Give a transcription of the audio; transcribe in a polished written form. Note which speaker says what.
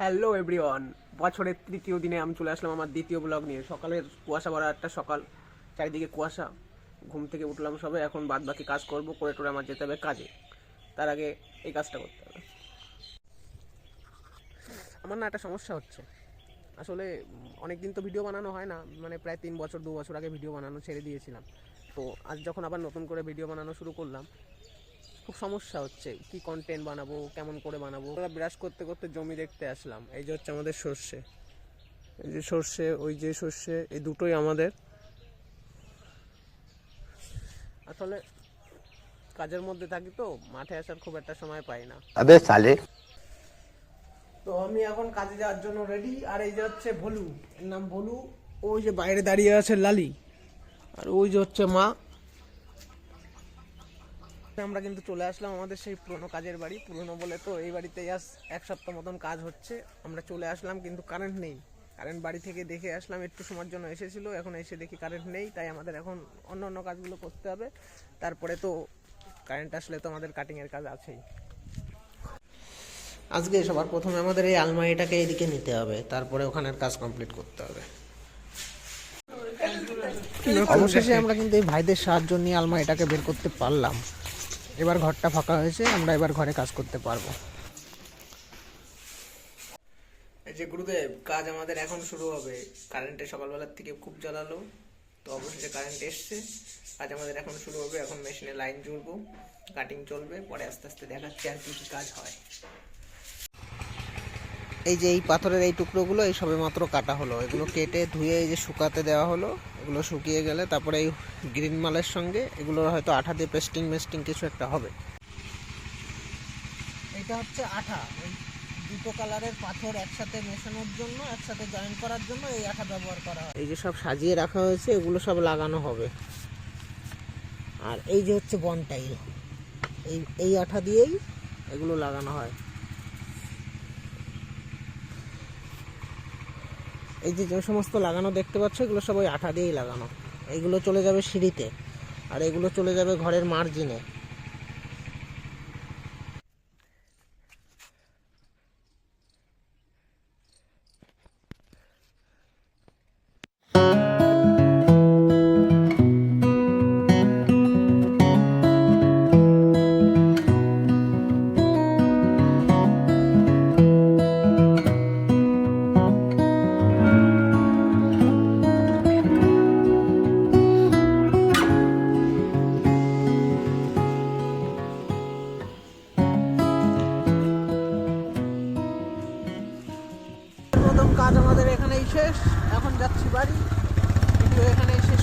Speaker 1: Hello everyone, বছরের তৃতীয় দিনে আমি চলে আসলাম আমার দ্বিতীয় ব্লগ নিয়ে। সকালের কুয়াশা ভরা একটা সকাল, চারিদিকে কুয়াশা। ঘুম থেকে উঠলাম সবে, এখন বাদ বাকি কাজ করবো, করে টোরে আমার যেতে হবে কাজে। তার আগে এই কাজটা করতে হবে। আমার না একটা সমস্যা হচ্ছে আসলে। অনেক দিন তো ভিডিও বানানো হয় না, মানে প্রায় 2 বছর আগে ভিডিও বানানো ছেড়ে দিয়েছিলাম। তো আজ যখন আবার নতুন করে ভিডিও বানানো শুরু করলাম, খুব সমস্যা হচ্ছে কি কন্টেন্ট বানাবো, কেমন করে বানাবো। ব্রাশ করতে করতে জমি দেখতে আসলাম। এই যে হচ্ছে আমাদের সর্ষে, এই যে সর্ষে, ওই যে সর্ষে, এই দুটোই আমাদের। আসলে কাজের মধ্যে থাকি তো মাঠে আসার খুব একটা সময় পাই না।
Speaker 2: अबे साले।
Speaker 1: তো আমি এখন কাজে যাওয়ার জন্য রেডি। আর এই যে হচ্ছে ভলু, এর নাম ভলু। ওই যে বাইরে দাঁড়িয়ে আছে লালি, আর ওই যে হচ্ছে মা। আমরা কিন্তু চলে আসলাম আমাদের সেই পুরনো কাজের বাড়ি। পুরনো বলে তো এই বাড়িতে এক সপ্তাহ মতন কাজ হচ্ছে। আমরা চলে আসলাম, কিন্তু কারেন্ট নেই। কারেন্ট বাড়ি থেকে দেখে আসলাম, একটু সময়ের জন্য এসেছিল, এখন এসে দেখি কারেন্ট নেই। তাই আমাদের এখন অন্য কাজগুলো করতে হবে। তারপরে তো কারেন্ট আসলে তো আমাদের কাটিংয়ের কাজ আছেই। আজকে সবার প্রথমে আমাদের এই আলমারিটাকে এইদিকে নিতে হবে, তারপরে ওখানের কাজ কমপ্লিট করতে হবে। অবশেষে আমরা কিন্তু এই ভাইদের সাহায্য নিয়ে আলমারিটাকে বের করতে পারলাম। এবার ঘরটা ফাঁকা হয়েছে, আমরা এবার ঘরে কাজ করতে পারবো। এই যে গুরুদেব, কাজ আমাদের এখন শুরু হবে। কারেন্টে সকালবেলার থেকে খুব জ্বালালো, তো অবশেষে কারেন্ট এসছে। কাজ আমাদের এখন শুরু হবে। এখন মেশিনে লাইন জুড়বো, কাটিং চলবে, পরে আস্তে আস্তে দেখাচ্ছি আর কি কি কাজ হয়। এই যে এই পাথরের এই টুকরোগুলো এই সবে মাত্র কাটা হলো। এগুলো কেটে ধুয়ে এই যে শুকাতে দেওয়া হলো। এগুলো শুকিয়ে গেলে তারপরে এই গ্রিন মালের সঙ্গে এগুলোর হয়তো আঠা দিয়ে পেস্টিং কিছু একটা হবে। এটা হচ্ছে আঠা, এই দুটো কালারের পাথর একসাথে মেশানোর জন্য, একসাথে জয়েন করার জন্য এই আঠা ব্যবহার করা হয়। এই যে সব সাজিয়ে রাখা হয়েছে, এগুলো সব লাগানো হবে। আর এই যে হচ্ছে বনটাইল, এই আঠা দিয়েই এগুলো লাগানো হয়। এই যে সমস্ত লাগানো দেখতে পাচ্ছ, এগুলো সব ওই আঠা দিয়েই লাগানো। এইগুলো চলে যাবে সিঁড়িতে, আর এগুলো চলে যাবে ঘরের মার্জিনে। প্রথম কাজ আমাদের এখানেই শেষ। এখন যাচ্ছি বাড়ি। ভিডিও এখানেই শেষ